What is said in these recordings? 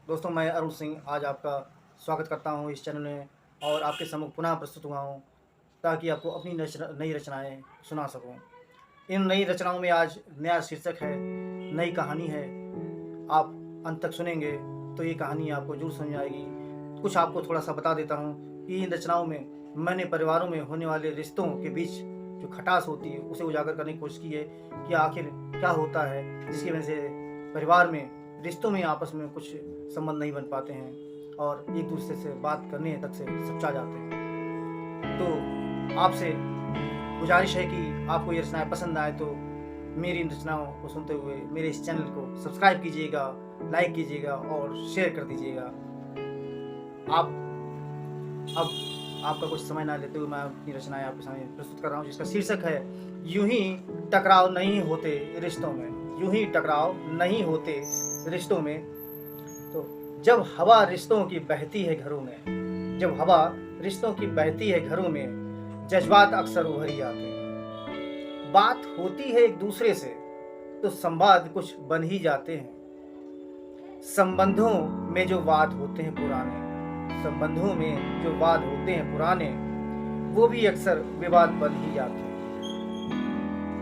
दोस्तों, मैं अरुण सिंह आज आपका स्वागत करता हूं इस चैनल में और आपके सम्मुख पुनः प्रस्तुत हुआ हूं ताकि आपको अपनी नई रचनाएं सुना सकूं। इन नई रचनाओं में आज नया शीर्षक है, नई कहानी है। आप अंत तक सुनेंगे तो ये कहानी आपको जरूर समझ आएगी। कुछ आपको थोड़ा सा बता देता हूँ कि इन रचनाओं में मैंने परिवारों में होने वाले रिश्तों के बीच जो खटास होती है उसे उजागर करने की कोशिश की है कि आखिर क्या होता है जिसकी वजह से परिवार में रिश्तों में आपस में कुछ संबंध नहीं बन पाते हैं और एक दूसरे से बात करने तक से सच्चा जाते हैं। तो आपसे गुजारिश है कि आपको ये रचनाएं पसंद आए तो मेरी इन रचनाओं को सुनते हुए मेरे इस चैनल को सब्सक्राइब कीजिएगा, लाइक कीजिएगा और शेयर कर दीजिएगा। आप अब आपका कुछ समय ना लेते हुए मैं अपनी रचनाएं आपके सामने प्रस्तुत कर रहा हूँ जिसका शीर्षक है, यूं ही टकराव नहीं होते रिश्तों में। यूं ही टकराव नहीं होते रिश्तों में। तो जब हवा रिश्तों की बहती है घरों में, जब हवा रिश्तों की बहती है घरों में, जज्बात अक्सर उभरी आते हैं। बात होती है एक दूसरे से तो संवाद कुछ बन ही जाते हैं। संबंधों में जो वाद होते हैं पुराने, संबंधों में जो वाद होते हैं पुराने, वो भी अक्सर विवाद बन ही जाते हैं।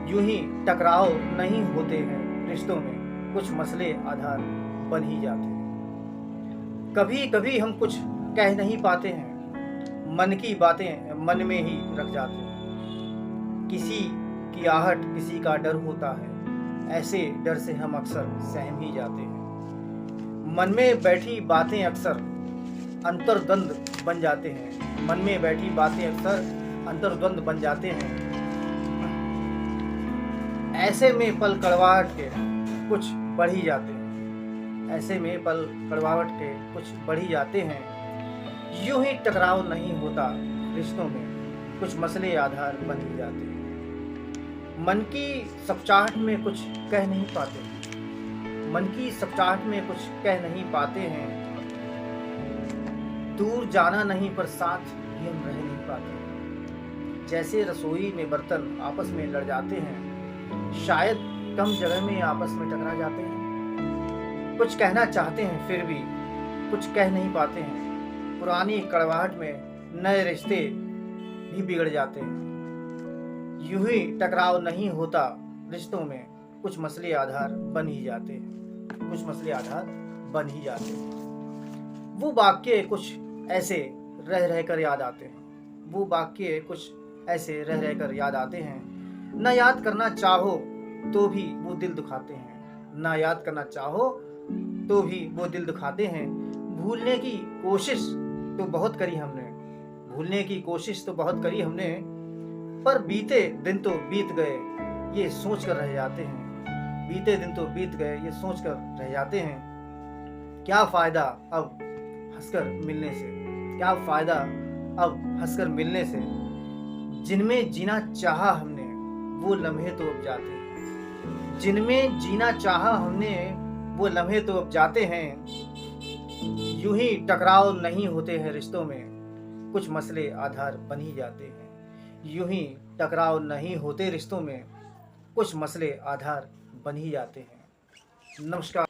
यूं ही टकराव नहीं होते हैं रिश्तों में, कुछ मसले आधार बन ही जाते हैं। कभी कभी हम कुछ कह नहीं पाते हैं, मन की बातें मन में ही रख जाते हैं। किसी की आहट किसी का डर होता है, ऐसे डर से हम अक्सर सहम ही जाते हैं। मन में बैठी बातें अक्सर अंतर्द्वंद बन जाते हैं। मन में बैठी बातें अक्सर अंतर्द्वंद बन जाते हैं। ऐसे में पल कड़वाहट के कुछ बढ़ ही जाते हैं। ऐसे में पल कड़वाहट के कुछ बढ़ ही जाते हैं। यूं ही टकराव नहीं होता रिश्तों में, कुछ मसले आधार बन ही जाते हैं। मन की सपचाहट में कुछ कह नहीं पाते, मन की सपचाहट में कुछ कह नहीं पाते हैं। दूर जाना नहीं पर साथ भी हम रह नहीं पाते। जैसे रसोई में बर्तन आपस में लड़ जाते हैं, शायद कम जगह में आपस में टकरा जाते हैं। कुछ कहना चाहते हैं फिर भी कुछ कह नहीं पाते हैं। पुरानी कड़वाहट में नए रिश्ते भी बिगड़ जाते हैं। यूं ही टकराव नहीं होता रिश्तों में, कुछ मसले आधार बन ही जाते हैं। कुछ मसले आधार बन ही जाते हैं। वो वाक्य कुछ ऐसे रह रह कर याद आते हैं। वो वाक्य कुछ ऐसे रह रह कर याद आते हैं। ना याद करना चाहो तो भी वो दिल दुखाते हैं। ना याद करना चाहो तो भी वो दिल दुखाते हैं। भूलने की कोशिश तो बहुत करी हमने, भूलने की कोशिश तो बहुत करी हमने, पर बीते दिन तो बीत गए ये सोच कर रह जाते हैं। बीते दिन तो बीत गए ये सोच कर रह जाते हैं। क्या फायदा अब हंसकर मिलने से, क्या फायदा अब हंसकर मिलने से। जिनमें जीना चाहा हमने वो लम्हे तो अब जाते हैं। जिनमें जीना चाहा हमने वो लम्हे तो अब जाते हैं। यूं ही टकराव नहीं होते हैं रिश्तों में, कुछ मसले आधार बन ही जाते हैं। यूं ही टकराव नहीं होते रिश्तों में, कुछ मसले आधार बन ही जाते हैं। नमस्कार।